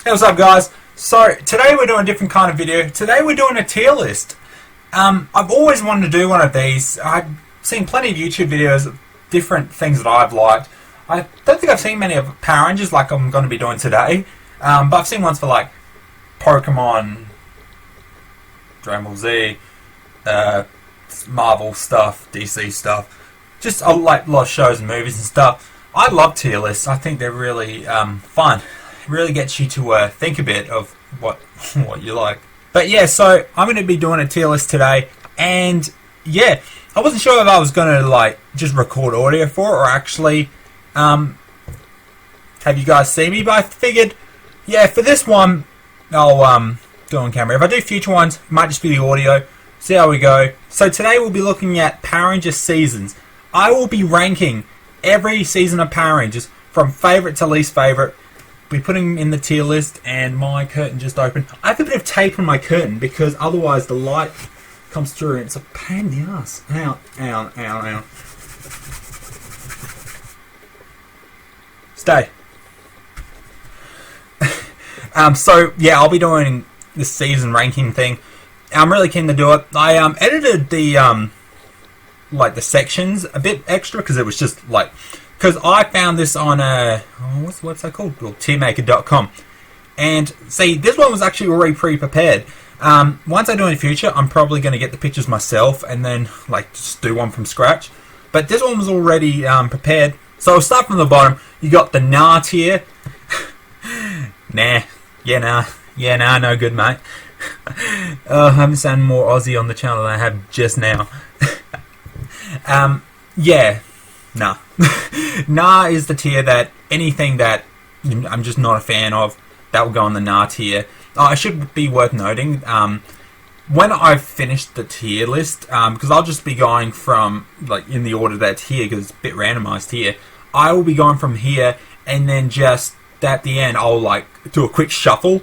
Hey, what's up, guys? So today we're doing a different kind of video. Today we're doing a tier list. I've always wanted to do one of these. I've seen plenty of YouTube videos of different things that I've liked. I don't think I've seen many of Power Rangers like I'm going to be doing today, but I've seen ones for like Pokemon, Dragon Ball Z, Marvel stuff, DC stuff, just like a lot of shows and movies and stuff. I love tier lists. I think they're really fun. It really gets you to think a bit of what you like. But yeah, so I'm going to be doing a tier list today, and yeah, I wasn't sure if I was going to like just record audio for it or actually have you guys see me, but I figured, yeah, for this one I'll do it on camera. If I do future ones, it might just be the audio. See how we go. So today we'll be looking at Power Rangers seasons. I will be ranking every season of Power Rangers from favourite to least favourite. We're putting them in the tier list, and my curtain just opened. I have a bit of tape on my curtain because otherwise the light comes through and it's a pain in the ass. Ow, ow, ow, ow. Stay. So yeah, I'll be doing this season ranking thing. I'm really keen to do it. I edited the like the sections a bit extra because it was just like, because I found this on what's that called? Well, tiermaker.com. And see, this one was actually already pre-prepared. Once I do it in the future, I'm probably going to get the pictures myself and then like just do one from scratch. But this one was already prepared. So I'll start from the bottom. You got the nah tier. Nah. Yeah, nah. Yeah, nah, no good, mate. I haven't sounded more Aussie on the channel than I have just now. Yeah. Nah. Nah is the tier that anything that I'm just not a fan of, that will go on the nah tier. I should be worth noting, when I've finished the tier list, because I'll just be going from, like, in the order that's here, because it's a bit randomized here, I will be going from here, and then just at the end, I'll, like, do a quick shuffle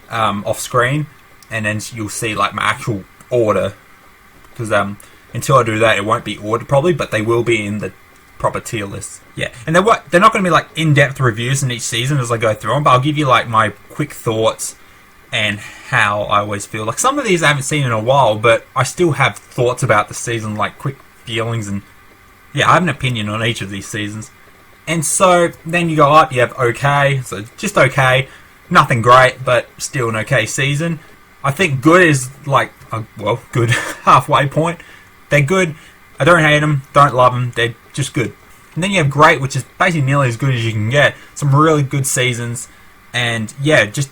off screen, and then you'll see, like, my actual order, because until I do that, it won't be ordered probably, but they will be in the proper tier lists. Yeah, and they're not going to be like in-depth reviews in each season as I go through them, but I'll give you like my quick thoughts and how I always feel. Like some of these I haven't seen in a while, but I still have thoughts about the season, like quick feelings, and yeah, I have an opinion on each of these seasons. And so then you go up, you have okay, so just okay, nothing great, but still an okay season. I think good is like well, good halfway point. They're good. I don't hate them, don't love them, they're just good. And then you have great, which is basically nearly as good as you can get. Some really good seasons, and yeah, just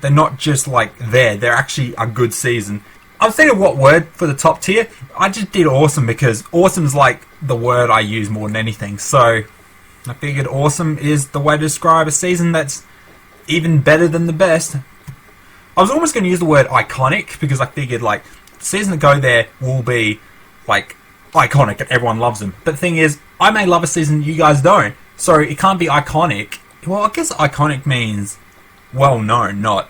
they're not just like they're actually a good season. I was thinking what word for the top tier. I just did awesome because awesome is like the word I use more than anything. So I figured awesome is the way to describe a season that's even better than the best. I was almost going to use the word iconic because I figured like the season that go there will be like iconic and everyone loves them. But the thing is, I may love a season you guys don't, so it can't be iconic. Well, I guess iconic means well known, not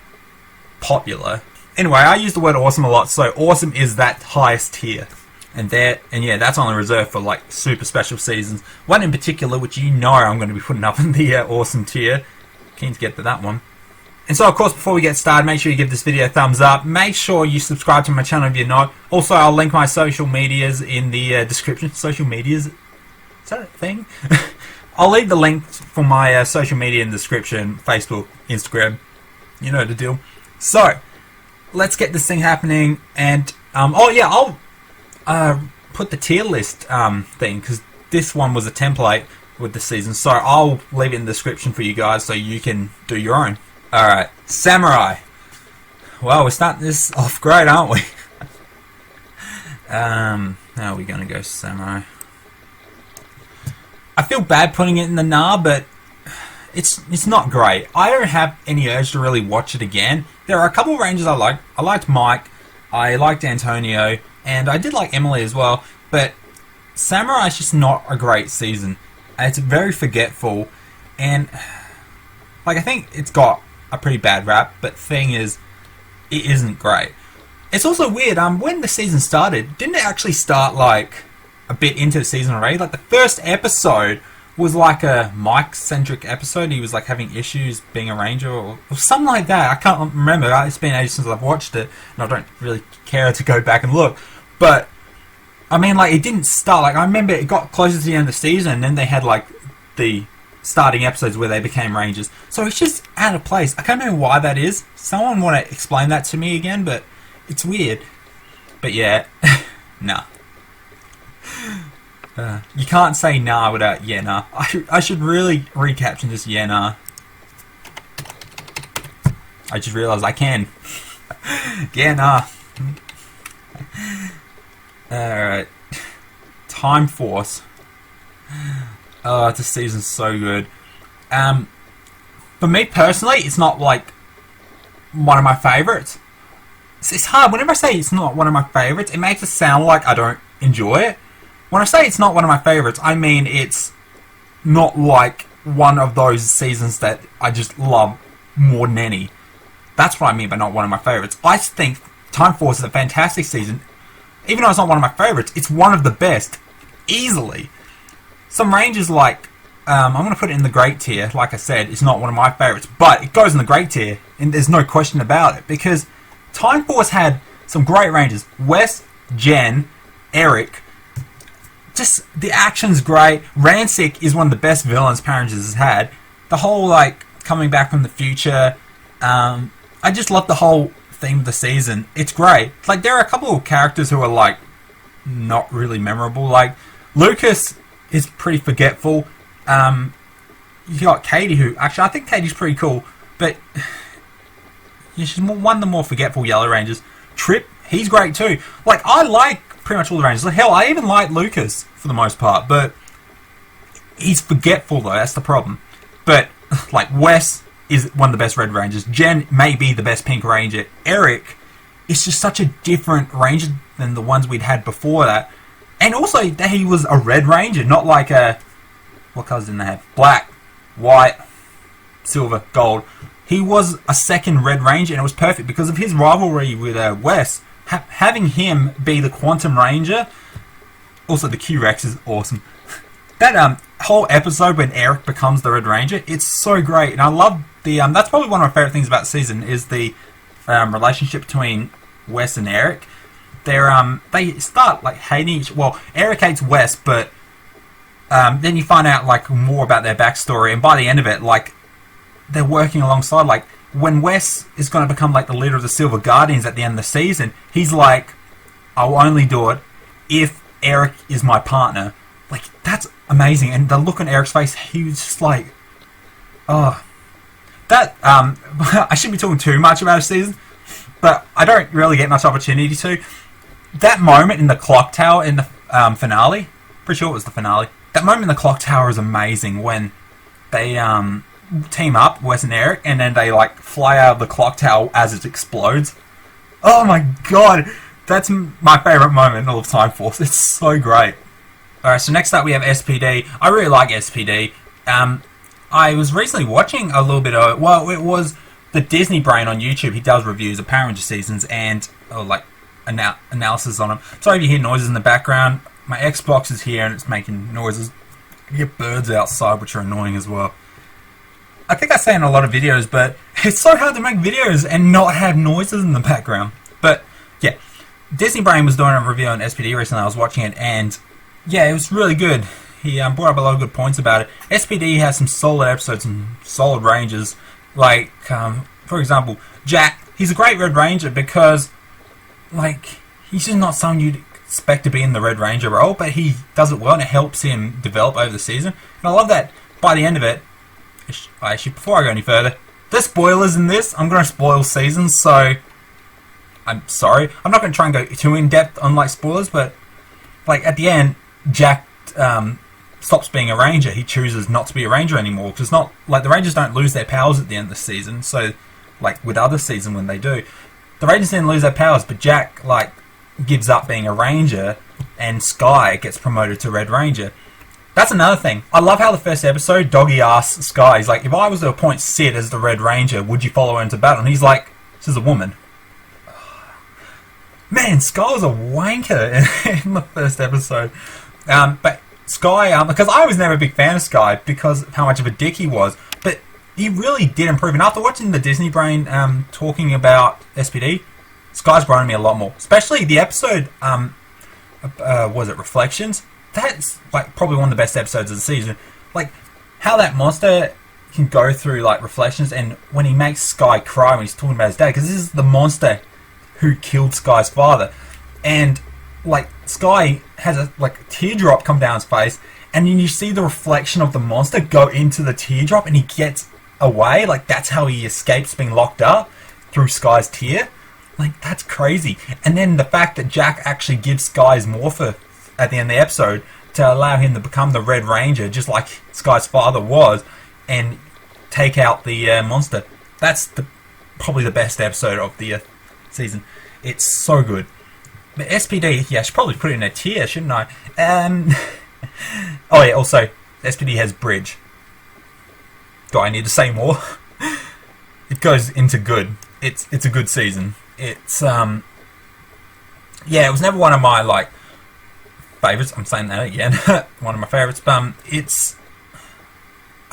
popular. Anyway, I use the word awesome a lot, so awesome is that highest tier. And yeah, that's only reserved for like super special seasons. One in particular, which you know I'm going to be putting up in the awesome tier. Keen to get to that one. And so, of course, before we get started, make sure you give this video a thumbs up. Make sure you subscribe to my channel if you're not. Also, I'll link my social medias in the description. Social medias? Is that a thing? I'll leave the link for my social media in the description. Facebook, Instagram. You know the deal. So, let's get this thing happening. And, oh yeah, I'll put the tier list thing, because this one was a template with the season. So, I'll leave it in the description for you guys so you can do your own. Alright, Samurai. Well, we're starting this off great, aren't we? How are we going to go Samurai? I feel bad putting it in the nah, but it's not great. I don't have any urge to really watch it again. There are a couple of Rangers I like. I liked Mike, I liked Antonio, and I did like Emily as well, but Samurai is just not a great season. It's very forgetful, and like I think it's got a pretty bad rap, but thing is, it isn't great. It's also weird, when the season started, didn't it actually start like a bit into the season already? Like the first episode was like a Mike-centric episode. He was like having issues being a ranger or something like that. I can't remember. It's been ages since I've watched it, and I don't really care to go back and look. But I mean, like, it didn't start. Like, I remember it got closer to the end of the season, and then they had like the starting episodes where they became rangers. So it's just out of place. I can't remember why that is. Someone want to explain that to me again, but it's weird. But yeah, nah. You can't say nah without yeah nah. I should really recaption this yeah nah. I just realised I can. Yeah nah. Alright. Time Force. Oh, this season's so good. For me personally, it's not like one of my favourites. It's hard. Whenever I say it's not one of my favourites, it makes it sound like I don't enjoy it. When I say it's not one of my favourites, I mean it's not like one of those seasons that I just love more than any. That's what I mean by not one of my favourites. I think Time Force is a fantastic season. Even though it's not one of my favourites, it's one of the best. Easily. Some Rangers like, I'm going to put it in the great tier. Like I said, it's not one of my favourites. But it goes in the great tier. And there's no question about it. Because Time Force had some great Rangers. Wes, Jen, Eric. Just, the action's great. Rancic is one of the best villains Power Rangers has had. The whole, like, coming back from the future. I just love the whole theme of the season. It's great. Like, there are a couple of characters who are, like, not really memorable. Like, Lucas is pretty forgetful. You got Katie, who... Actually, I think Katie's pretty cool. But yeah, she's one of the more forgetful Yellow Rangers. Trip, he's great too. Like, I like pretty much all the Rangers. Hell, I even like Lucas for the most part, but he's forgetful though, that's the problem. But, like, Wes is one of the best Red Rangers. Jen may be the best Pink Ranger. Eric is just such a different Ranger than the ones we'd had before that. And also, that he was a Red Ranger, not like a... What colours didn't they have? Black, white, silver, gold. He was a second Red Ranger, and it was perfect because of his rivalry with Wes. Having him be the Quantum Ranger, also the Q-Rex is awesome. That whole episode when Eric becomes the Red Ranger, it's so great, and I love the... that's probably one of my favourite things about the season, is the relationship between Wes and Eric. They start like hating each... Well, Eric hates Wes, but then you find out like more about their backstory, and by the end of it, like, they're working alongside. Like, when Wes is going to become like the leader of the Silver Guardians at the end of the season, he's like, I'll only do it if Eric is my partner. Like, that's amazing. And the look on Eric's face, he was just like, oh. That, I shouldn't be talking too much about a season, but I don't really get much opportunity to. That moment in the clock tower in the finale, pretty sure it was the finale, that moment in the clock tower is amazing when they team up, Wes and Eric, and then they like fly out of the clock tower as it explodes. Oh my god, that's my favourite moment in all of Time Force. It's so great. Alright, so next up we have SPD. I really like SPD. I was recently watching a little bit of... Well, it was the Disney Brain on YouTube. He does reviews of Power Ranger seasons and like analysis on them. Sorry if you hear noises in the background. My Xbox is here and it's making noises. You get birds outside, which are annoying as well. I think I say in a lot of videos, but it's so hard to make videos and not have noises in the background. But yeah, Disney Brain was doing a review on SPD recently. I was watching it, and yeah, it was really good. He brought up a lot of good points about it. SPD has some solid episodes and solid Rangers. Like, for example, Jack. He's a great Red Ranger because, like, he's just not someone you'd expect to be in the Red Ranger role, but he does it well and it helps him develop over the season. And I love that by the end of it, actually, before I go any further, there's spoilers in this. I'm going to spoil seasons, so I'm sorry. I'm not going to try and go too in-depth on, like, spoilers, but, like, at the end, Jack stops being a Ranger. He chooses not to be a Ranger anymore, because not, like, the Rangers don't lose their powers at the end of the season, so, like, with other season when they do, the Rangers didn't lose their powers, but Jack, like, gives up being a Ranger, and Sky gets promoted to Red Ranger. That's another thing. I love how the first episode, Doggy asks Sky, he's like, if I was to appoint Sid as the Red Ranger, would you follow her into battle? And he's like, this is a woman. Man, Sky was a wanker in the first episode. But Sky, because I was never a big fan of Sky because of how much of a dick he was, but he really did improve. And after watching the Disney Brain talking about SPD, Sky's grown on me a lot more. Especially the episode, was it Reflections? That's like probably one of the best episodes of the season. Like how that monster can go through like reflections, and when he makes Sky cry when he's talking about his dad, because this is the monster who killed Sky's father, and like Sky has a teardrop come down his face, and then you see the reflection of the monster go into the teardrop, and he gets away. Like that's how he escapes being locked up, through Sky's tear. Like that's crazy. And then the fact that Jack actually gives Sky's morpher at the end of the episode to allow him to become the Red Ranger, just like Sky's father was, and take out the monster. That's probably the best episode of the season. It's so good. But SPD, yeah, I should probably put it in a tier, shouldn't I? Oh yeah, also, SPD has Bridge. Do I need to say more? It goes into good. It's a good season. It's yeah, it was never one of my favorites. I'm saying that again. One of my favorites.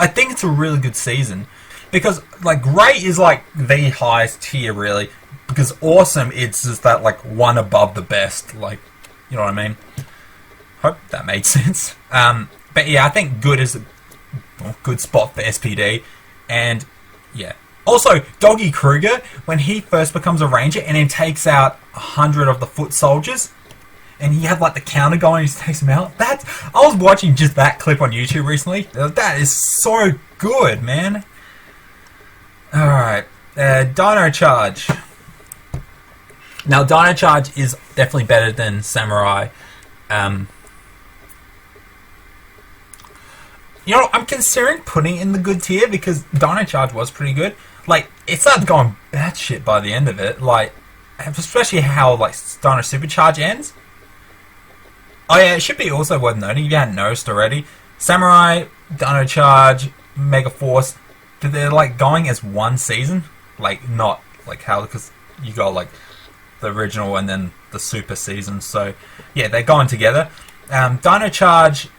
I think it's a really good season because great is the highest tier really, because awesome it's just that one above the best, you know what I mean. Hope that made sense. But yeah, I think good is a good spot for SPD, and yeah. Also, Doggy Kruger, when he first becomes a ranger and then takes out 100 of the foot soldiers, and he had the counter going and he takes them out. I was watching just that clip on YouTube recently. That is so good, man. Alright, Dino Charge. Now, Dino Charge is definitely better than Samurai. You know, I'm considering putting it in the good tier because Dino Charge was pretty good. It started going batshit by the end of it. Especially how, Dino Supercharge ends. Oh yeah, it should be also worth noting, if you hadn't noticed already, Samurai, Dino Charge, Mega Force, they're going as one season. Not how, because you got the original and then the Super season. So yeah, they're going together. Dino Charge,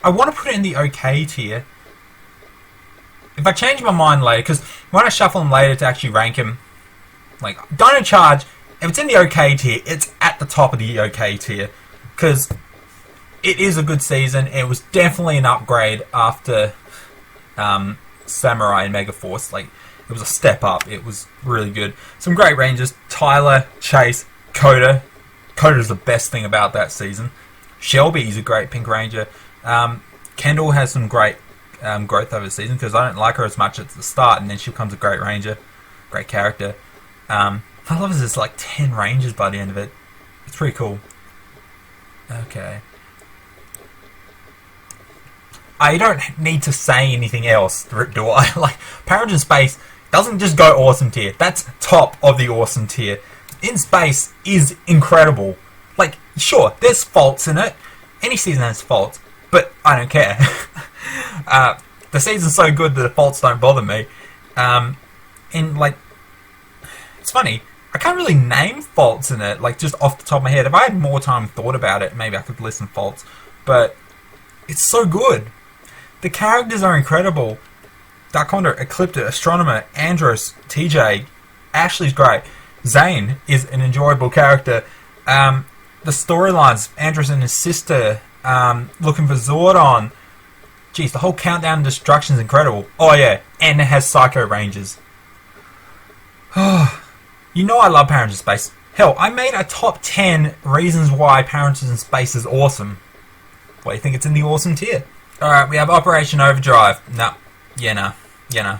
I want to put it in the okay tier. If I change my mind later, because when I shuffle them later to actually rank him, Dino Charge, if it's in the okay tier, it's at the top of the okay tier. Because it is a good season. It was definitely an upgrade after Samurai and Mega Force. It was a step up. It was really good. Some great rangers. Tyler, Chase, Coda. Coda is the best thing about that season. Shelby is a great Pink Ranger. Kendall has some great growth over the season, because I don't like her as much at the start, and then she becomes a great ranger. Great character. I love there's 10 rangers by the end of it. It's pretty cool. Okay. I don't need to say anything else, do I? Power Rangers Space doesn't just go awesome tier. That's top of the awesome tier. In Space is incredible. Sure, there's faults in it. Any season has faults, but I don't care. The season's so good that the faults don't bother me. It's funny, I can't really name faults in it, just off the top of my head. If I had more time and thought about it, maybe I could list some faults. But it's so good. The characters are incredible. Dark Condor, Ecliptor, Astronomer, Andros, TJ, Ashley's great. Zane is an enjoyable character. The storylines, Andros and his sister, looking for Zordon. Jeez, the whole Countdown to Destruction is incredible. Oh yeah, and it has Psycho Rangers. You know I love Power Rangers Space. Hell, I made a top 10 reasons why Power Rangers in Space is awesome. What, you think it's in the awesome tier? Alright, we have Operation Overdrive. No. Yeah, no. Yeah, no.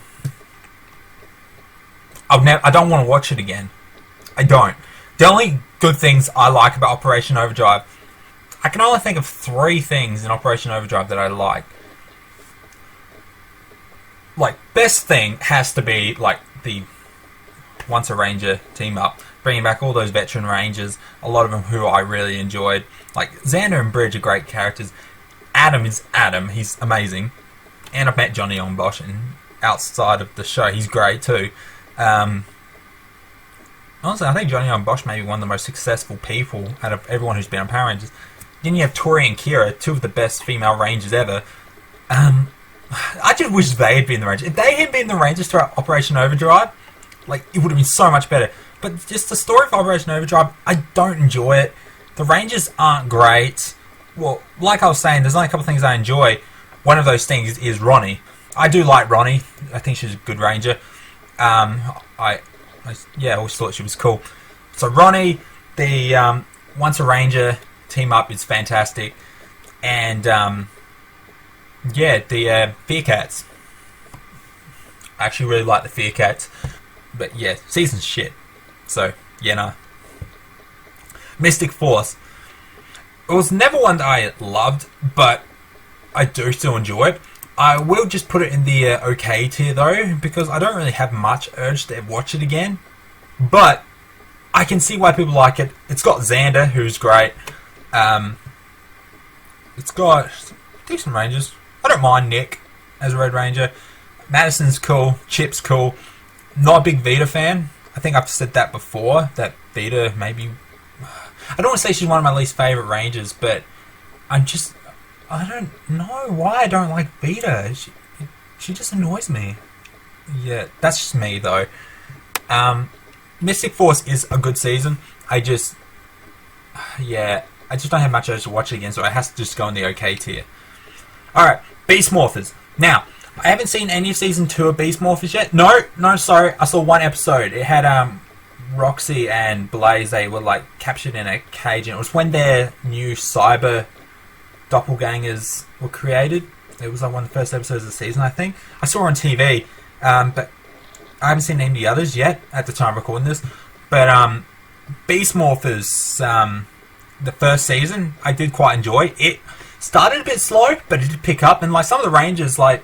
I don't want to watch it again. I don't. The only good things I like about Operation Overdrive, I can only think of 3 things in Operation Overdrive that I like. Best thing has to be, the Once a Ranger team up. Bringing back all those veteran Rangers, a lot of them who I really enjoyed. Xander and Bridge are great characters. Adam is Adam, he's amazing. And I've met Johnny on Bosch, and outside of the show, he's great too. Honestly, I think Johnny on Bosch may be one of the most successful people out of everyone who's been on Power Rangers. Then you have Tori and Kira, two of the best female Rangers ever. I just wish they had been the Rangers. If they had been the Rangers throughout Operation Overdrive, like, it would have been so much better. But just the story of Operation Overdrive, I don't enjoy it. The Rangers aren't great. Well, like I was saying, there's only a couple of things I enjoy. One of those things is Ronnie. I do like Ronnie. I think she's a good Ranger. I always thought she was cool. So Ronnie, the Once a Ranger team up is fantastic. And, the Fear Cats. I actually really like the Fear Cats. But yeah, season's shit. So, yeah, no. Mystic Force. It was never one that I loved, but I do still enjoy it. I will just put it in the okay tier though, because I don't really have much urge to watch it again. But I can see why people like it. It's got Xander, who's great. It's got decent Rangers. I don't mind Nick as a Red Ranger. Madison's cool. Chip's cool. Not a big Vita fan. I think I've said that before, that Vita maybe... I don't want to say she's one of my least favourite Rangers, but I don't know why I don't like Vita. She just annoys me. Yeah, that's just me, though. Mystic Force is a good season. I just don't have much urge to watch it again, so it has to just go in the okay tier. Alright, Beast Morphers. Now, I haven't seen any of Season 2 of Beast Morphers yet. No, sorry. I saw one episode. It had Roxy and Blaze. They were like captured in a cage, and it was when their new cyber doppelgangers were created. It was like one of the first episodes of the season, I think. I saw it on TV, but I haven't seen any of the others yet at the time of recording this. But Beast Morphers, the first season, I did quite enjoy. It started a bit slow, but it did pick up. And like some of the Rangers, like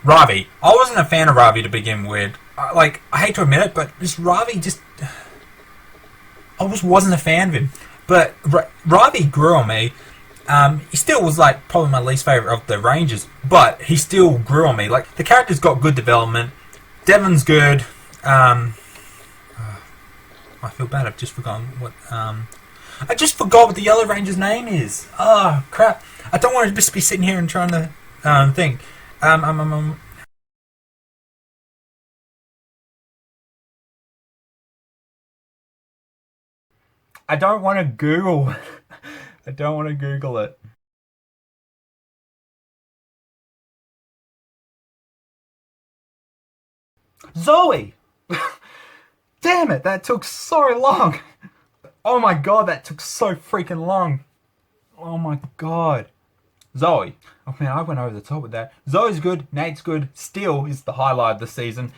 Ravi, I wasn't a fan of Ravi to begin with. I hate to admit it, but Ravi I wasn't a fan of him. But Ravi grew on me. He still was like probably my least favourite of the Rangers, but he still grew on me. Like, the character's got good development. Devon's good. I feel bad, I've just forgotten what... I just forgot what the Yellow Ranger's name is. Oh, crap. I don't want to just be sitting here and trying to think. I don't want to Google. I don't want to Google it. Zoe! Damn it, that took so long. Oh my god, that took so freaking long. Oh my god. Zoe. Oh man, I went over the top with that. Zoe's good, Nate's good. Steel is the highlight of the season.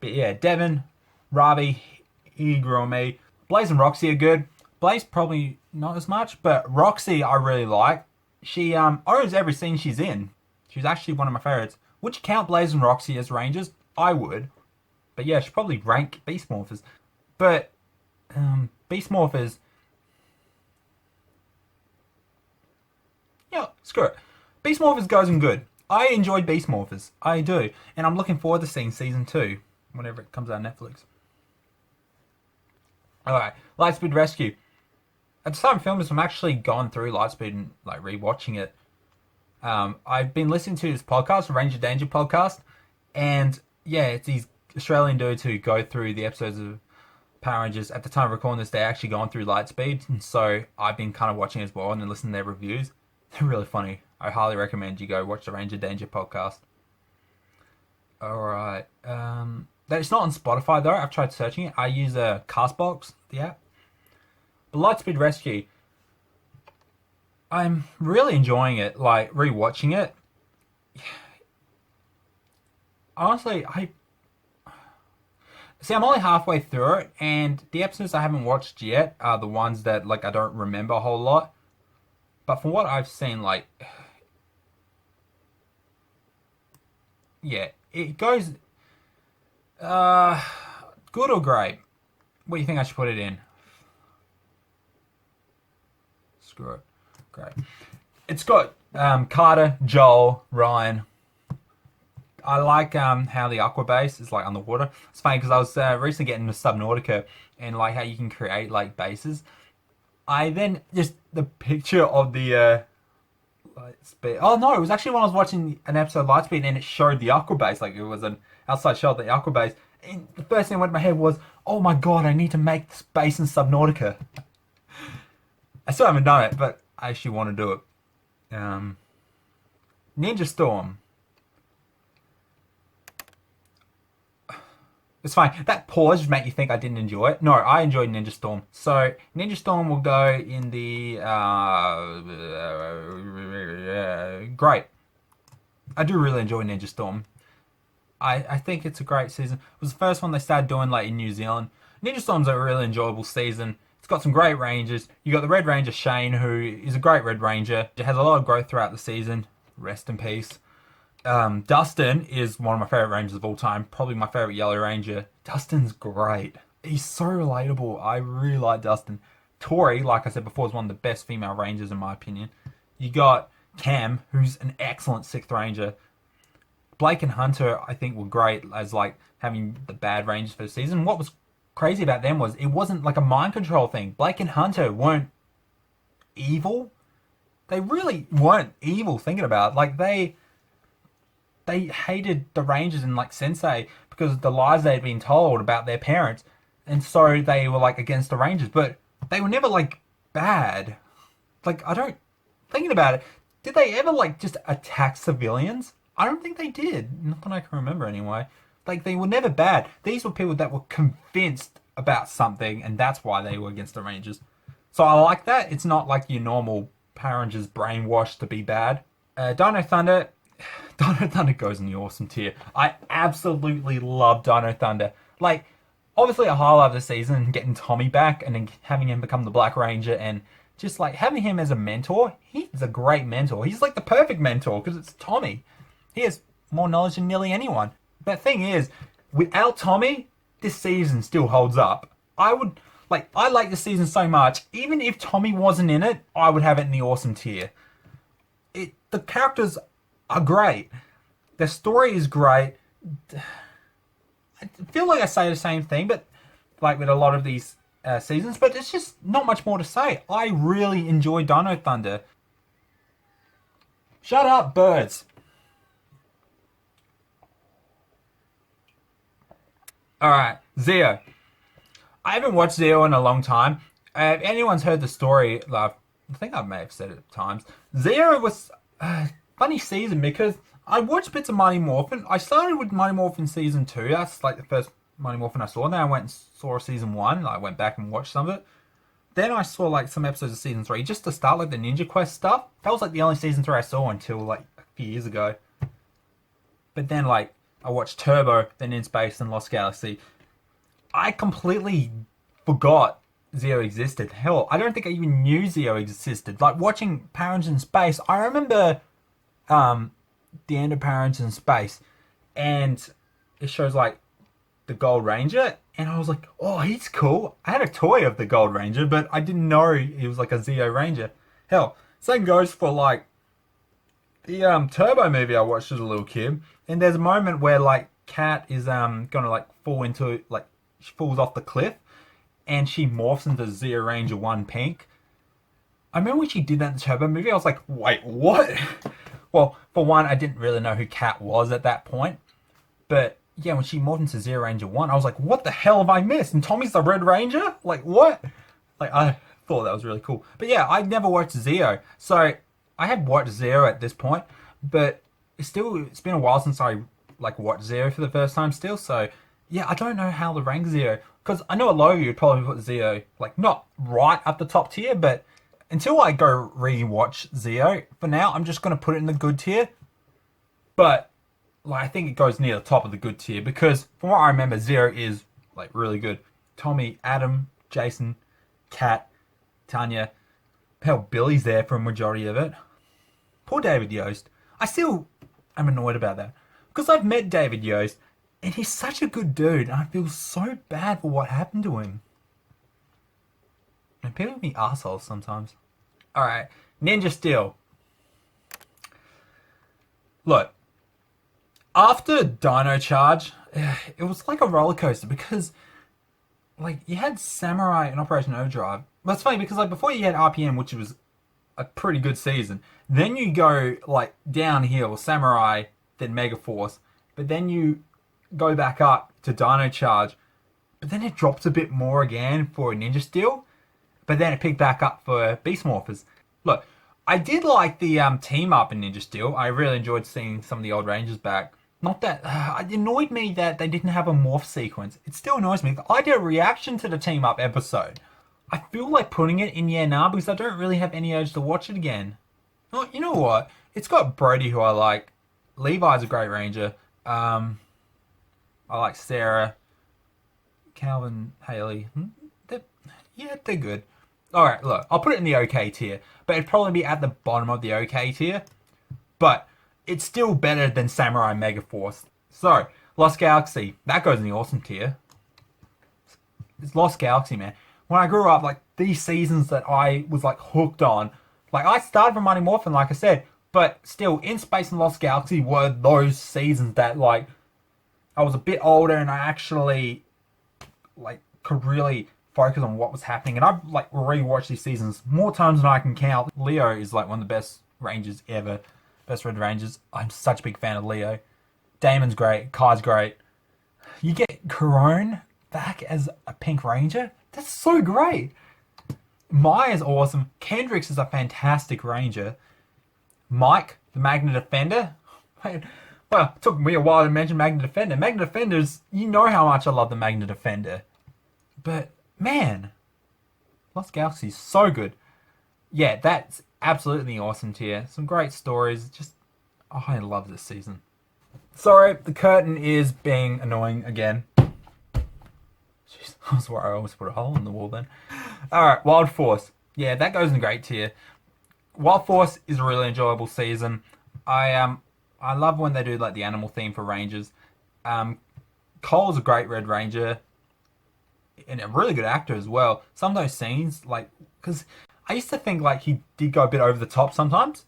But yeah, Devon, Ravi, he grew on me. Blaze and Roxy are good. Blaze probably not as much, but Roxy I really like. She owns every scene she's in. She's actually one of my favourites. Would you count Blaze and Roxy as Rangers? I would. But yeah, she'd probably rank Beast Morphers. But Beast Morphers... Yeah, screw it. Beast Morphers goes in good. I enjoyed Beast Morphers. I do. And I'm looking forward to seeing Season 2. Whenever it comes out on Netflix. Alright, Lightspeed Rescue. At the time of filming this, I'm actually gone through Lightspeed and like rewatching it. I've been listening to this podcast, Ranger Danger podcast, and yeah, it's these Australian dudes who go through the episodes of Power Rangers. At the time of recording this, they're actually going through Lightspeed, and so I've been kind of watching as well and then listening to their reviews. They're really funny. I highly recommend you go watch the Ranger Danger podcast. Alright, it's not on Spotify though. I've tried searching it. I use a Castbox, the app. But Lightspeed Rescue, I'm really enjoying it. Like, rewatching it. Honestly, I'm only halfway through it, and the episodes I haven't watched yet are the ones that like I don't remember a whole lot. But from what I've seen, like, yeah, it goes good or great. What do you think I should put it in? Screw it. Great. It's got Carter, Joel, Ryan. I like how the aqua base is like underwater. It's funny because I was recently getting into Subnautica and like how you can create like bases. I then just the picture of the Lightspeed. Oh no, it was actually when I was watching an episode of Lightspeed and it showed the aqua base, like it was an outside shot of the aqua base. And the first thing that went in my head was, oh my god, I need to make this base in Subnautica. I still haven't done it, but I actually want to do it. Ninja Storm. It's fine. That pause would make you think I didn't enjoy it. No, I enjoyed Ninja Storm. So Ninja Storm will go in the great. I do really enjoy Ninja Storm. I think it's a great season. It was the first one they started doing like in New Zealand. Ninja Storm's a really enjoyable season. It's got some great rangers. You got the Red Ranger Shane, who is a great Red Ranger. It has a lot of growth throughout the season. Rest in peace. Dustin is one of my favorite rangers of all time. Probably my favorite Yellow Ranger. Dustin's great. He's so relatable. I really like Dustin. Tori, like I said before, is one of the best female rangers in my opinion. You got Cam, who's an excellent 6th ranger. Blake and Hunter, I think, were great as like having the bad rangers for the season. What was crazy about them was it wasn't like a mind control thing. Blake and Hunter weren't evil. They really weren't evil thinking about it. Like they hated the Rangers and like Sensei because of the lies they had been told about their parents, and so they were like against the Rangers, but they were never like bad. Like I don't thinking about it, did they ever like just attack civilians? I don't think they did. Not that I can remember anyway. Like they were never bad. These were people that were convinced about something, and that's why they were against the Rangers. So I like that. It's not like your normal Power Rangers brainwashed to be bad. Dino Thunder. Dino Thunder goes in the awesome tier. I absolutely love Dino Thunder. Like, obviously a highlight of the season, getting Tommy back and then having him become the Black Ranger and just like having him as a mentor. He's a great mentor. He's like the perfect mentor because it's Tommy. He has more knowledge than nearly anyone. But the thing is, without Tommy, this season still holds up. I like this season so much. Even if Tommy wasn't in it, I would have it in the awesome tier. The characters are great. The story is great. I feel like I say the same thing, but like with a lot of these seasons, but it's just not much more to say. I really enjoy Dino Thunder. Shut up, birds. Alright, Zeo. I haven't watched Zeo in a long time. If anyone's heard the story, like, I think I may have said it at times. Zeo was funny season because I watched bits of Mighty Morphin. I started with Mighty Morphin season 2. That's like the first Mighty Morphin I saw. And then I went and saw season 1. I went back and watched some of it. Then I saw like some episodes of season 3 just to start like the Ninja Quest stuff. That was like the only season 3 I saw until like a few years ago. But then like I watched Turbo, then In Space and Lost Galaxy. I completely forgot Zeo existed. Hell, I don't think I even knew Zeo existed. Like watching Power Rangers in Space, I remember the end of Power Rangers in Space, and it shows like the Gold Ranger, and I was like, oh, he's cool. I had a toy of the Gold Ranger, but I didn't know he was like a Zeo Ranger. Hell, same goes for like the Turbo movie I watched as a little kid, and there's a moment where like Kat is gonna like fall into like she falls off the cliff, and she morphs into Zeo Ranger 1 Pink. I remember when she did that in the Turbo movie, I was like, wait, what? Well, for one, I didn't really know who Kat was at that point. But yeah, when she morphed into Zeo Ranger 1, I was like, what the hell have I missed? And Tommy's the Red Ranger? Like, what? Like, I thought that was really cool. But yeah, I'd never watched Zeo. So I had watched Zeo at this point, but it's been a while since I like watched Zeo for the first time still. So yeah, I don't know how to rank Zeo. Because I know a lot of you would probably put Zeo, like, not right up the top tier, but until I go re-watch Zeo, for now, I'm just going to put it in the good tier. But, like, I think it goes near the top of the good tier, because from what I remember, Zeo is, like, really good. Tommy, Adam, Jason, Kat, Tanya, hell, Billy's there for a majority of it. Poor David Yost. I still am annoyed about that. Because I've met David Yost, and he's such a good dude, and I feel so bad for what happened to him. And people be assholes sometimes. Alright, Ninja Steel. Look, after Dino Charge, it was like a roller coaster because like you had Samurai and Operation Overdrive. But it's funny because like before you had RPM, which was a pretty good season. Then you go like downhill, Samurai, then Megaforce, but then you go back up to Dino Charge, but then it drops a bit more again for Ninja Steel, but then it picked back up for Beast Morphers. Look, I did like the team up in Ninja Steel. I really enjoyed seeing some of the old Rangers back. Not that it annoyed me that they didn't have a morph sequence. It still annoys me. I did a reaction to the team up episode. I feel like putting it in Yeah Nah because I don't really have any urge to watch it again. Oh, you know what? It's got Brody, who I like. Levi's a great ranger. I like Sarah, Calvin, Haley. They're good. All right, look, I'll put it in the okay tier, but it'd probably be at the bottom of the okay tier. But it's still better than Samurai Megaforce. So, Lost Galaxy, that goes in the awesome tier. It's Lost Galaxy, man. When I grew up, like these seasons that I was like hooked on, like I started from Mighty Morphin, like I said, but still, In Space and Lost Galaxy were those seasons that like I was a bit older and I actually like could really focus on what was happening. And I've like rewatched these seasons more times than I can count. Leo is like one of the best Rangers ever, best Red Rangers. I'm such a big fan of Leo. Damon's great, Kai's great. You get Corone back as a Pink Ranger. That's so great. Maya's awesome. Kendricks is a fantastic ranger. Mike, the Magna Defender. Well, it took me a while to mention Magna Defender. Magna Defenders, you know how much I love the Magna Defender. But, man, Lost Galaxy is so good. Yeah, that's absolutely awesome tier. Some great stories. Just, oh, I love this season. Sorry, the curtain is being annoying again. Jeez, I swear I almost put a hole in the wall then. Alright, Wild Force. Yeah, that goes in a great tier. Wild Force is a really enjoyable season. I love when they do like the animal theme for Rangers. Cole's a great Red Ranger and a really good actor as well. Some of those scenes, like, because I used to think like he did go a bit over the top sometimes,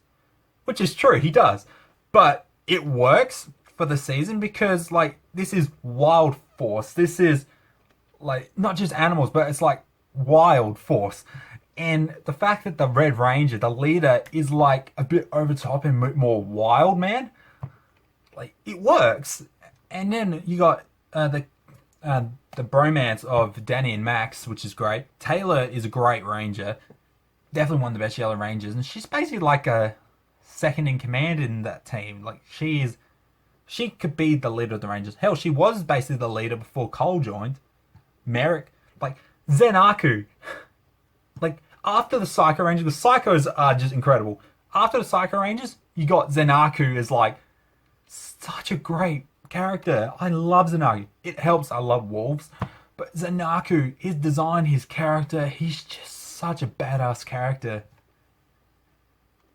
which is true, he does. But it works for the season because like this is Wild Force. This is like not just animals, but it's like Wild Force. And the fact that the Red Ranger, the leader, is like a bit over top and more wild, man, like it works. And then you got the bromance of Danny and Max, which is great. Taylor is a great ranger, definitely one of the best Yellow Rangers, and she's basically like a second in command in that team. Like she could be the leader of the Rangers. Hell, she was basically the leader before Cole joined. Merrick, like Zenaku. Like, after the Psycho Rangers, the Psychos are just incredible. After the Psycho Rangers, you got Zenaku as, like, such a great character. I love Zenaku. It helps, I love wolves. But Zenaku, his design, his character, he's just such a badass character.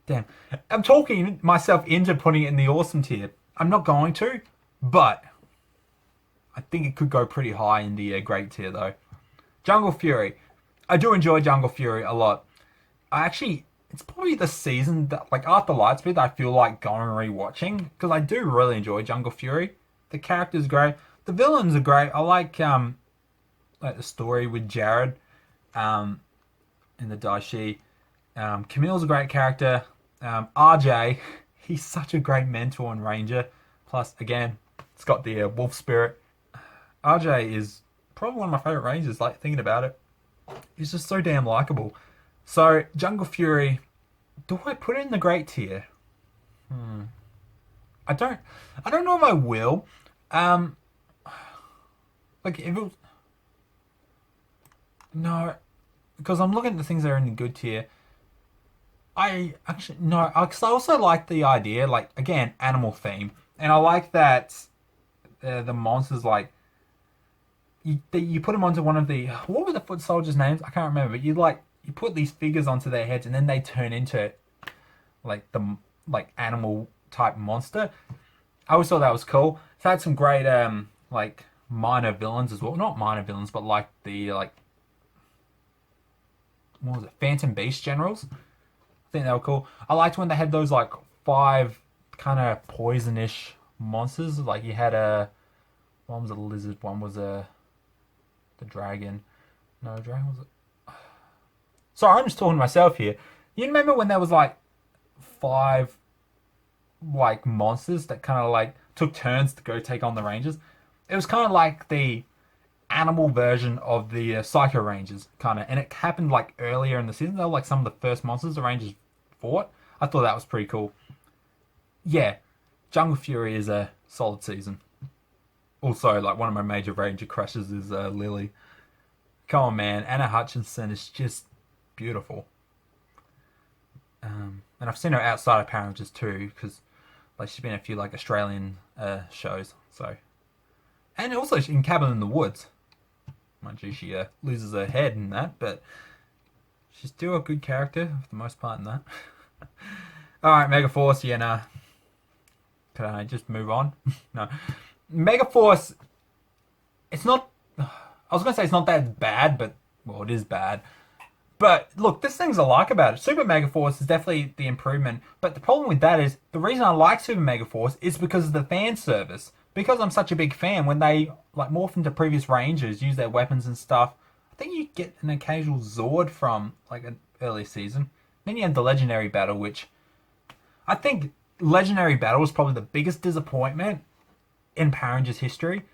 Damn. I'm talking myself into putting it in the awesome tier. I'm not going to, but I think it could go pretty high in the great tier, though. Jungle Fury. I do enjoy Jungle Fury a lot. It's probably the season that, like, after Lightspeed, I feel like going and rewatching because I do really enjoy Jungle Fury. The character's great. The villains are great. I like the story with Jared, in the Daishi. Camille's a great character. RJ, he's such a great mentor and ranger. Plus, again, it's got the wolf spirit. RJ is probably one of my favorite rangers. Like thinking about it. He's just so damn likable. So, Jungle Fury, do I put it in the great tier? I don't know if I will. Like, if it was... No, because I'm looking at the things that are in the good tier. Because I also like the idea, like, again, animal theme. And I like that the monsters, like, you put them onto one of the, what were the foot soldiers' names? I can't remember. But you put these figures onto their heads, and then they turn into like the animal type monster. I always thought that was cool. It's had some great like minor villains as well. Not minor villains, but like the what was it? Phantom Beast generals. I think they were cool. I liked when they had those like 5 kind of poisonish monsters. Like you had one was a lizard, one was a The dragon. No, dragon was it? Sorry, I'm just talking to myself here. You remember when there was like 5 like monsters that kind of like took turns to go take on the Rangers? It was kind of like the animal version of the Psycho Rangers, kind of, and it happened like earlier in the season. They were like some of the first monsters the Rangers fought. I thought that was pretty cool. Yeah, Jungle Fury is a solid season. Also, like one of my major Ranger crushes is Lily. Come on, man, Anna Hutchinson is just beautiful. And I've seen her outside of Power Rangers too, because like she's been in a few like Australian shows. So, and also in Cabin in the Woods. Mind you, she loses her head in that, but she's still a good character for the most part in that. Alright, Megaforce, yeah, nah. Can I just move on? No. Megaforce, it's not... I was going to say it's not that bad, but... Well, it is bad. But, look, there's things I like about it. Super Megaforce is definitely the improvement. But the problem with that is, the reason I like Super Megaforce is because of the fan service. Because I'm such a big fan, when they like morph into previous Rangers, use their weapons and stuff, I think you get an occasional Zord from like an early season. Then you had the Legendary Battle, which I think Legendary Battle was probably the biggest disappointment in Power Rangers history.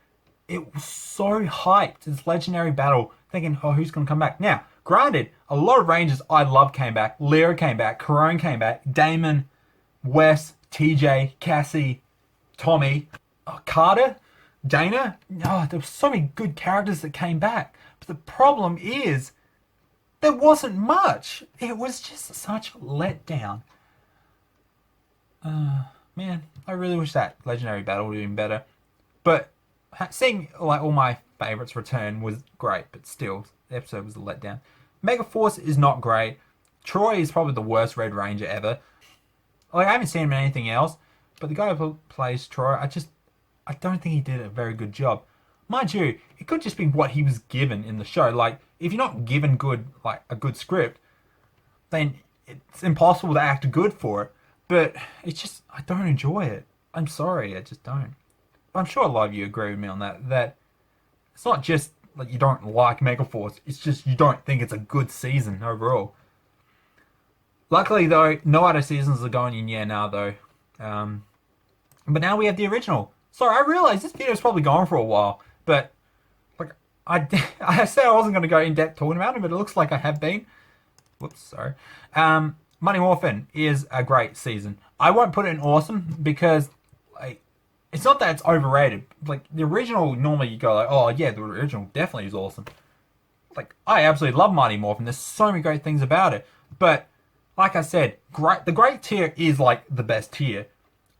It was so hyped, this Legendary Battle, thinking, oh, who's going to come back? Now, granted, a lot of Rangers I love came back. Lyra came back, Corone came back, Damon, Wes, TJ, Cassie, Tommy, Carter, Dana. Oh, there were so many good characters that came back. But the problem is, there wasn't much. It was just such a letdown. Man, I really wish that Legendary Battle would have been better. But seeing like all my favourites return was great, but still, the episode was a letdown. Megaforce is not great. Troy is probably the worst Red Ranger ever. Like, I haven't seen him in anything else, but the guy who plays Troy, I don't think he did a very good job. Mind you, it could just be what he was given in the show. Like, if you're not given a good script, then it's impossible to act good for it. But it's just, I don't enjoy it. I'm sorry, I just don't. I'm sure a lot of you agree with me on that. That it's not just like you don't like Megaforce, it's just you don't think it's a good season overall. Luckily though, no other seasons are going in yet now though. But now we have the original. Sorry, I realised this video's probably gone for a while, but like I said I wasn't going to go in depth talking about it, but it looks like I have been. Whoops, sorry. Mighty Morphin is a great season. I won't put it in awesome because like it's not that it's overrated. Like the original, normally you go like, oh yeah, the original definitely is awesome. Like I absolutely love Mighty Morphin. There's so many great things about it, but like I said, the great tier is like the best tier.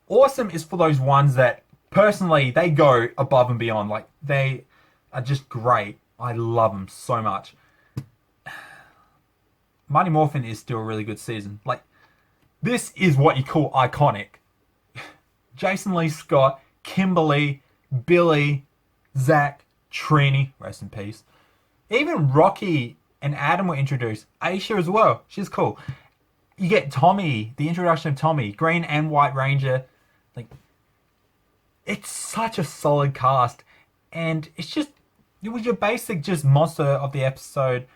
Awesome is for those ones that personally they go above and beyond. Like they are just great. I love them so much. Mighty Morphin is still a really good season. Like this is what you call iconic. Jason Lee Scott, Kimberly, Billy, Zach, Trini, rest in peace. Even Rocky and Adam were introduced. Aisha as well. She's cool. You get Tommy, the introduction of Tommy, Green and White Ranger. Like, it's such a solid cast. And it was your basic just monster of the episode.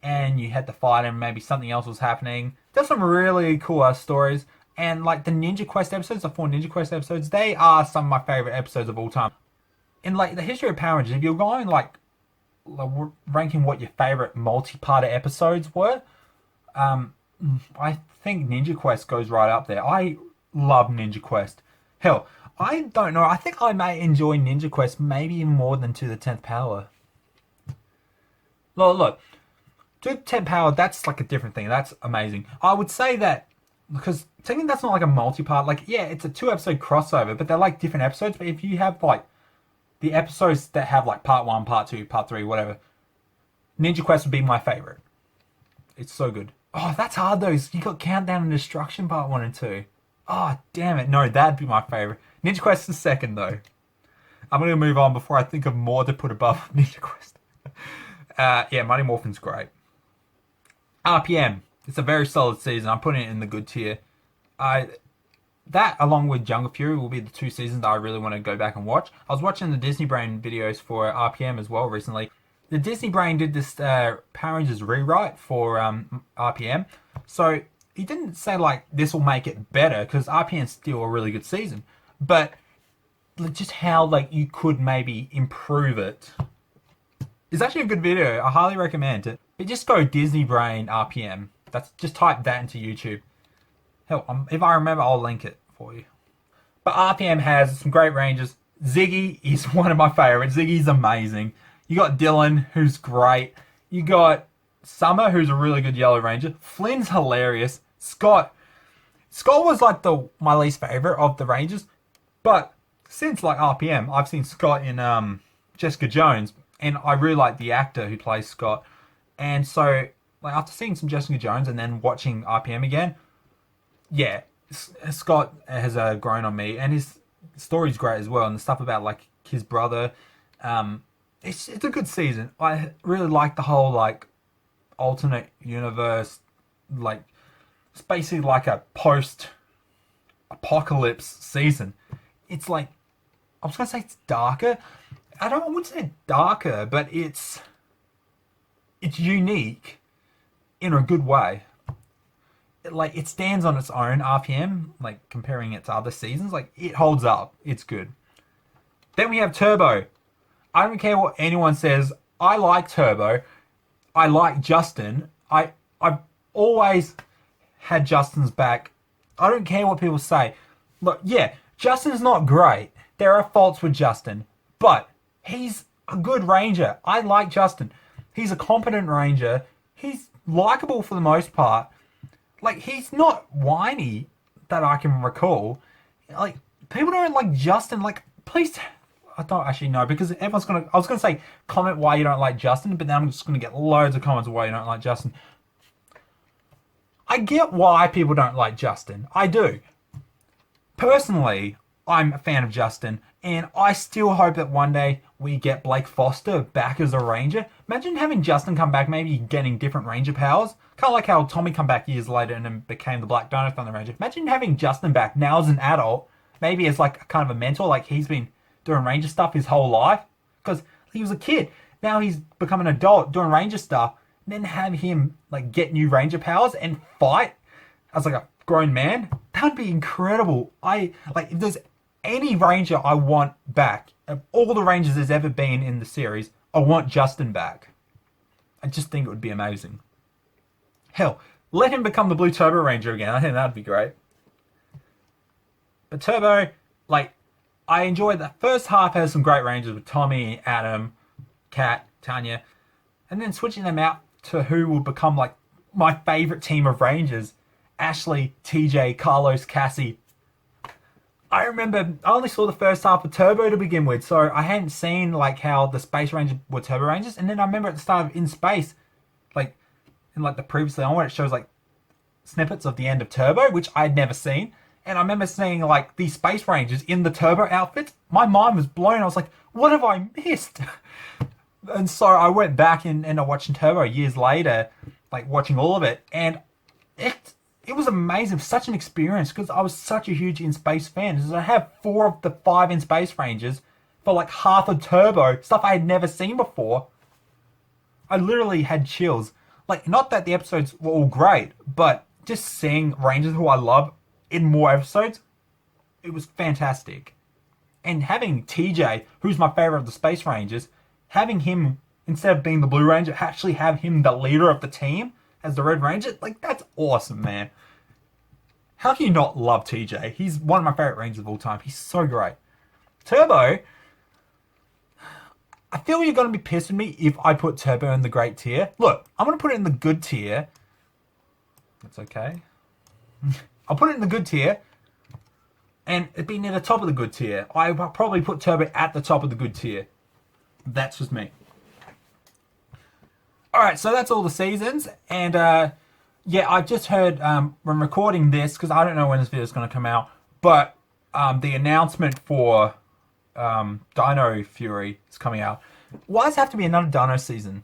And you had to fight him, maybe something else was happening. There's some really cool stories. And like the Ninja Quest episodes, the 4 Ninja Quest episodes, they are some of my favourite episodes of all time. In like the history of Power Rangers, if you're going like ranking what your favourite multi-parter episodes were, I think Ninja Quest goes right up there. I love Ninja Quest. Hell, I don't know. I think I may enjoy Ninja Quest maybe even more than To the 10th Power. Look. To the 10th Power, that's like a different thing. That's amazing. I would say that because technically that's not like a multi-part. Like, yeah, it's a 2-episode crossover, but they're like different episodes. But if you have like the episodes that have like part 1, part 2, part 3, whatever, Ninja Quest would be my favourite. It's so good. Oh, that's hard though. You got Countdown and Destruction part 1 and 2. Oh, damn it. No, that'd be my favourite. Ninja Quest is second though. I'm going to move on before I think of more to put above Ninja Quest. Yeah, Mighty Morphin's great. RPM. It's a very solid season. I'm putting it in the good tier. That, along with Jungle Fury, will be the 2 seasons that I really want to go back and watch. I was watching the Disney Brain videos for RPM as well recently. the Disney Brain did this Power Rangers rewrite for RPM. So he didn't say like this will make it better because RPM's still a really good season, but just how like you could maybe improve it. It's actually a good video. I highly recommend it. But just go Disney Brain RPM. That's just type that into YouTube. Hell, if I remember, I'll link it for you. But RPM has some great rangers. Ziggy is one of my favorites. Ziggy's amazing. You got Dylan, who's great. You got Summer, who's a really good Yellow Ranger. Flynn's hilarious. Scott was like my least favorite of the Rangers, but since like RPM, I've seen Scott in Jessica Jones, and I really like the actor who plays Scott. And so, like after seeing some Jessica Jones and then watching RPM again, yeah, Scott has grown on me, and his story's great as well, and the stuff about like his brother. It's a good season. I really like the whole like alternate universe, like it's basically like a post-apocalypse season. It's like I was gonna say it's darker. I wouldn't say darker, but it's unique in a good way. It stands on its own RPM, like comparing it to other seasons, like it holds up. It's good. Then we have Turbo. I don't care what anyone says. I like Turbo. I like Justin. I've always had Justin's back. I don't care what people say. Look, yeah, Justin's not great. There are faults with Justin, but he's a good ranger. I like Justin. He's a competent ranger. He's likable for the most part. Like, he's not whiny that I can recall. Like, people don't like Justin. Like, please, I don't actually know because everyone's gonna. I was gonna say comment why you don't like Justin, but then I'm just gonna get loads of comments why you don't like Justin. I get why people don't like Justin. I do. Personally, I'm a fan of Justin, and I still hope that one day we get Blake Foster back as a ranger. Imagine having Justin come back, maybe getting different ranger powers. Kind of like how Tommy come back years later and then became the Black Dino Thunder Ranger. Imagine having Justin back now as an adult, maybe as like kind of a mentor, like he's been doing ranger stuff his whole life. Because he was a kid. Now he's become an adult doing ranger stuff. And then have him like get new ranger powers and fight as like a grown man. That would be incredible. If there's any ranger I want back, of all the rangers there's ever been in the series, I want Justin back. I just think it would be amazing. Hell, let him become the Blue Turbo Ranger again. I think that'd be great. But Turbo, like, I enjoyed that first half has some great rangers with Tommy, Adam, Kat, Tanya, and then switching them out to who will become like my favorite team of rangers: Ashley, TJ, Carlos, Cassie. I remember I only saw the first half of Turbo to begin with, so I hadn't seen like how the Space Rangers were Turbo Rangers, and then I remember at the start of In Space, like in like the previously on where it shows like snippets of the end of Turbo, which I'd never seen. And I remember seeing like these Space Rangers in the Turbo outfits. My mind was blown. I was like, what have I missed? And so I went back and I watched Turbo years later, like watching all of it. And it was amazing. Such an experience because I was such a huge In Space fan. So I have 4 of the 5 In Space Rangers for like half of Turbo, stuff I had never seen before. I literally had chills. Like, not that the episodes were all great, but just seeing Rangers who I love in more episodes, it was fantastic. And having TJ, who's my favorite of the Space Rangers, having him, instead of being the Blue Ranger, actually have him the leader of the team as the Red Ranger, like, that's awesome, man. How can you not love TJ? He's one of my favorite Rangers of all time. He's so great. Turbo, I feel you're going to be pissed with me if I put Turbo in the great tier. Look, I'm going to put it in the good tier. That's okay. I'll put it in the good tier. And it'd be near the top of the good tier. I will probably put Turbo at the top of the good tier. That's just me. Alright, so that's all the seasons. And yeah, I just heard when recording this, because I don't know when this video is going to come out, but the announcement for Dino Fury is coming out. Why does it have to be another Dino season?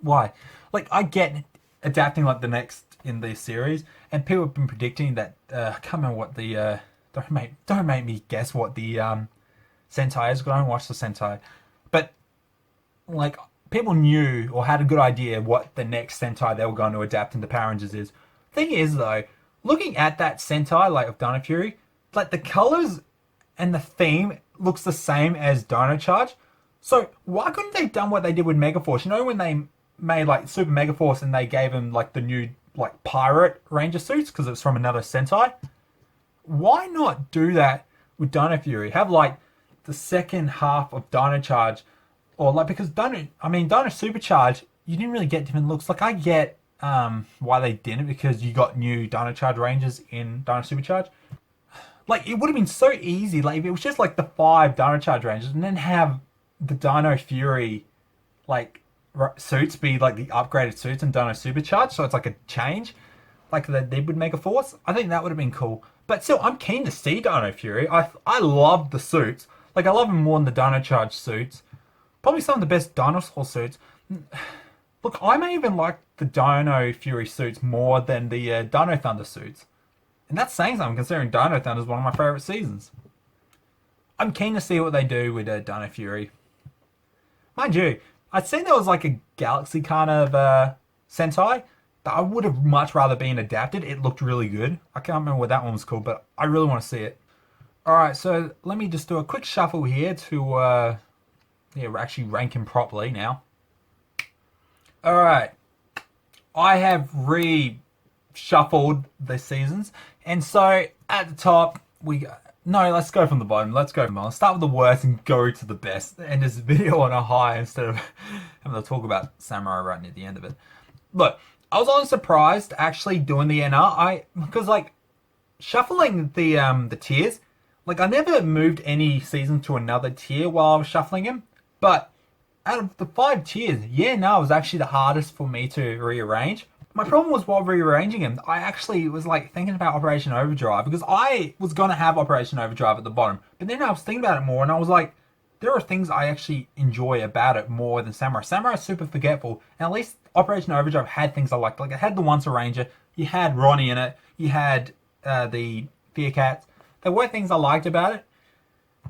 Why? Like, I get adapting like the next in the series, and people have been predicting that I can't remember what the don't make me guess what the Sentai is, because I don't watch the Sentai. But like, people knew or had a good idea what the next Sentai they were going to adapt into Power Rangers is. Thing is, though, looking at that Sentai, like of Dino Fury, like the colors and the theme looks the same as Dino Charge. So why couldn't they have done what they did with Megaforce? You know when they made like Super Megaforce and they gave him like the new like pirate ranger suits because it's from another Sentai? Why not do that with Dino Fury? Have like the second half of Dino Charge, or like because Dino Supercharge, you didn't really get different looks. Like I get why they didn't because you got new Dino Charge Rangers in Dino Supercharge. Like it would have been so easy. Like if it was just like the 5 Dino Charge Rangers and then have the Dino Fury like suits be like the upgraded suits and Dino Supercharge, so it's like a change, like they did with Megaforce. I think that would have been cool. But still, I'm keen to see Dino Fury. I love the suits. Like I love him more than the Dino Charge suits. Probably some of the best dinosaur suits. Look, I may even like the Dino Fury suits more than the Dino Thunder suits. And that's saying something considering Dino Thunder is one of my favourite seasons. I'm keen to see what they do with Dino Fury. Mind you, I'd seen there was like a Galaxy kind of Sentai that I would have much rather been adapted. It looked really good. I can't remember what that one was called, but I really want to see it. Alright, so let me just do a quick shuffle here to actually rank him properly now. Alright, I have reshuffled the seasons, and so at the top we go. No, let's go from the bottom. Let's start with the worst and go to the best. End this video on a high instead of having to talk about Samurai right near the end of it. Look, I was only surprised actually doing the NR. Because like shuffling the tiers, like I never moved any season to another tier while I was shuffling him. But out of the 5 tiers, was actually the hardest for me to rearrange. My problem was while rearranging him, I actually was like thinking about Operation Overdrive because I was going to have Operation Overdrive at the bottom. But then I was thinking about it more and I was like, there are things I actually enjoy about it more than Samurai. Samurai is super forgetful, and at least Operation Overdrive had things I liked. Like it had the Once a Ranger, you had Ronnie in it, you had the Fear Cats. There were things I liked about it.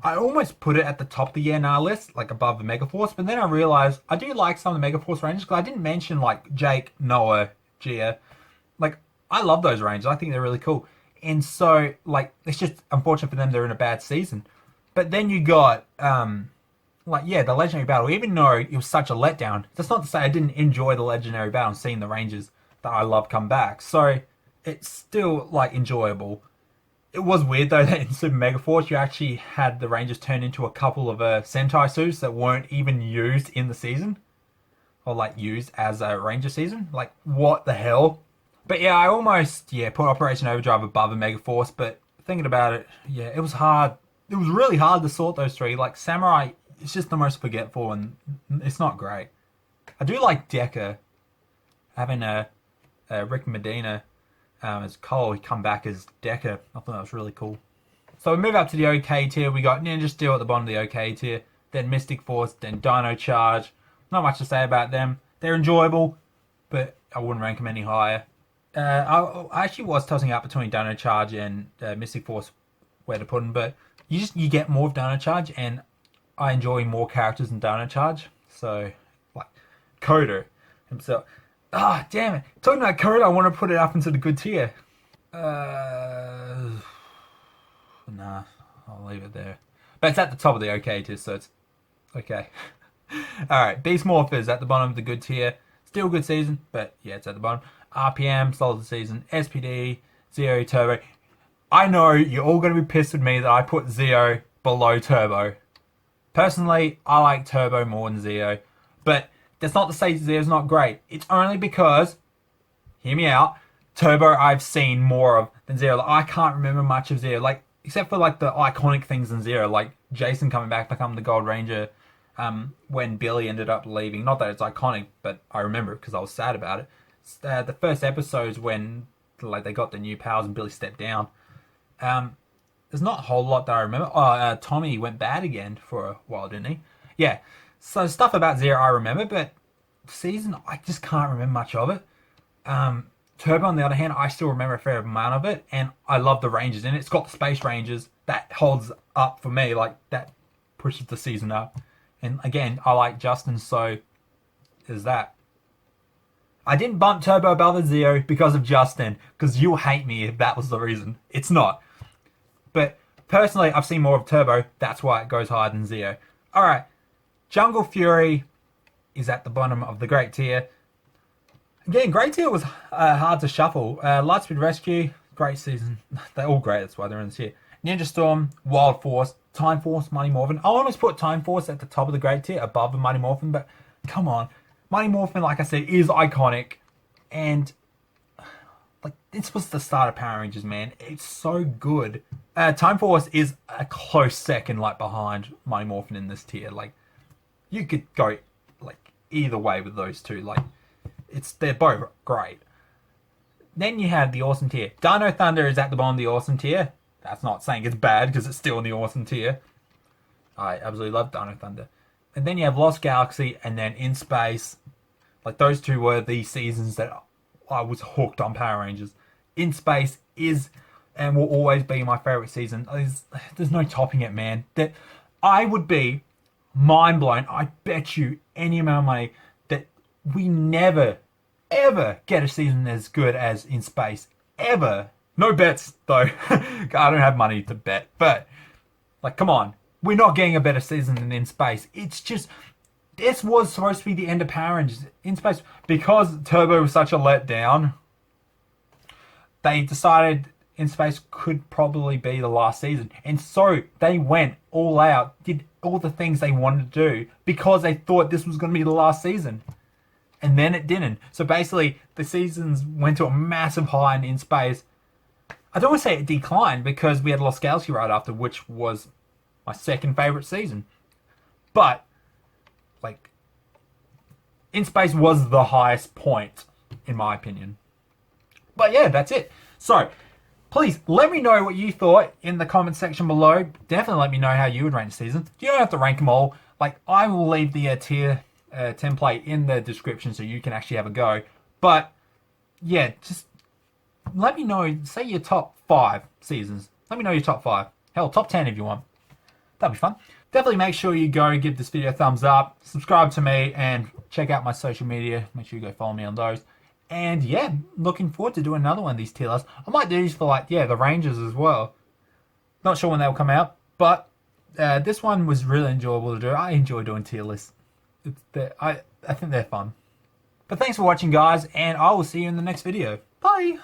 I almost put it at the top of the NR list, like above the Megaforce, but then I realized I do like some of the Megaforce Rangers because I didn't mention like Jake, Noah, Gia. Like, I love those Rangers. I think they're really cool. And so, like, it's just unfortunate for them they're in a bad season. But then you got, the Legendary Battle. Even though it was such a letdown, that's not to say I didn't enjoy the Legendary Battle and seeing the Rangers that I love come back. So, it's still, like, enjoyable. It was weird, though, that in Super Mega Force, you actually had the Rangers turn into a couple of Sentai suits that weren't even used in the season. Or like used as a Ranger season. Like what the hell? But yeah, I almost put Operation Overdrive above a Megaforce, but thinking about it, it was hard. It was really hard to sort those 3. Like Samurai, it's just the most forgetful and it's not great. I do like Deca having Rick Medina as Cole. He come back as Deca. I thought that was really cool. So we move up to the OK tier. We got Ninja Steel at the bottom of the OK tier, then Mystic Force, then Dino Charge. Not much to say about them. They're enjoyable, but I wouldn't rank them any higher. I actually was tossing up between Dino Charge and Mystic Force where to put them, but you get more of Dino Charge, and I enjoy more characters in Dino Charge. So, like, Kodo himself. Damn it. Talking about Kodo, I want to put it up into the good tier. Nah, I'll leave it there. But it's at the top of the OK tier, so it's okay. Alright, Beast Morphers at the bottom of the good tier. Still good season, but it's at the bottom. RPM, solid season. SPD, Zero, Turbo. I know you're all going to be pissed with me that I put Zero below Turbo. Personally, I like Turbo more than Zero. But that's not to say Zero's not great. It's only because, hear me out, Turbo I've seen more of than Zero. Like, I can't remember much of Zero. Like, except for like the iconic things in Zero. Like Jason coming back to become the Gold Ranger. When Billy ended up leaving. Not that it's iconic, but I remember it because I was sad about it. The first episodes when like they got the new powers and Billy stepped down. There's not a whole lot that I remember. Tommy went bad again for a while, didn't he? Yeah. So stuff about Zero I remember, but season I just can't remember much of it. Turbo on the other hand, I still remember a fair amount of it, and I love the Rangers in it. It's got the Space Rangers that holds up for me, like that pushes the season up. And again, I like Justin, so is that. I didn't bump Turbo above a Zeo because of Justin, because you'll hate me if that was the reason. It's not. But personally, I've seen more of Turbo. That's why it goes higher than Zeo. Alright, Jungle Fury is at the bottom of the Great Tier. Again, Great Tier was hard to shuffle. Lightspeed Rescue, great season. They're all great, that's why they're in this year. Ninja Storm, Wild Force, Time Force, Mighty Morphin. I almost put Time Force at the top of the Great Tier, above the Mighty Morphin, but come on. Mighty Morphin, like I said, is iconic. And like this was the start of Power Rangers, man. It's so good. Time Force is a close second, like behind Mighty Morphin in this tier. Like you could go like either way with those two. Like they're both great. Then you have the awesome tier. Dino Thunder is at the bottom of the awesome tier. That's not saying it's bad because it's still in the awesome tier. I absolutely love Dino Thunder. And then you have Lost Galaxy and then In Space. Like those two were the seasons that I was hooked on Power Rangers. In Space is and will always be my favorite season. There's no topping it, man. That I would be mind blown. I bet you any amount of money that we never, ever get a season as good as In Space. Ever. No bets, though. I don't have money to bet. But, like, come on. We're not getting a better season than In Space. It's just, this was supposed to be the end of Power Rangers. In Space, because Turbo was such a letdown, they decided In Space could probably be the last season. And so they went all out, did all the things they wanted to do because they thought this was going to be the last season. And then it didn't. So basically, the seasons went to a massive high in Space. I don't want to say it declined because we had Lost Galaxy right after, which was my second favorite season. But, like, In Space was the highest point, in my opinion. But yeah, that's it. So, please, let me know what you thought in the comment section below. Definitely let me know how you would rank the seasons. You don't have to rank them all. Like, I will leave the tier template in the description so you can actually have a go. But, yeah, just let me know, say your top 5 seasons. Let me know your top 5. Hell, top 10 if you want. That'd be fun. Definitely make sure you go give this video a thumbs up, subscribe to me, and check out my social media. Make sure you go follow me on those. And yeah, looking forward to doing another one of these tier lists. I might do these for like, yeah, the Rangers as well. Not sure when they'll come out, but this one was really enjoyable to do. I enjoy doing tier lists. I think they're fun. But thanks for watching, guys, and I will see you in the next video. Bye!